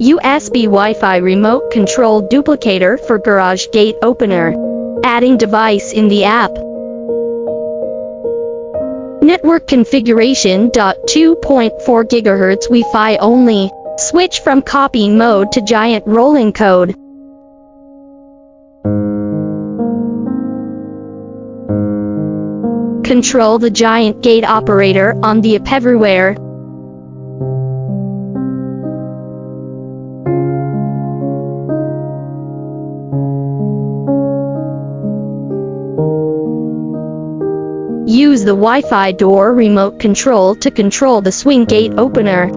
USB Wi-Fi Remote Control Duplicator for Garage Gate Opener. Adding device in the app. Network configuration. 2.4 GHz Wi-Fi only. Switch from copying mode to giant rolling code. Control the giant gate operator on the app everywhere. Use the Wi-Fi door remote control to control the swing gate opener.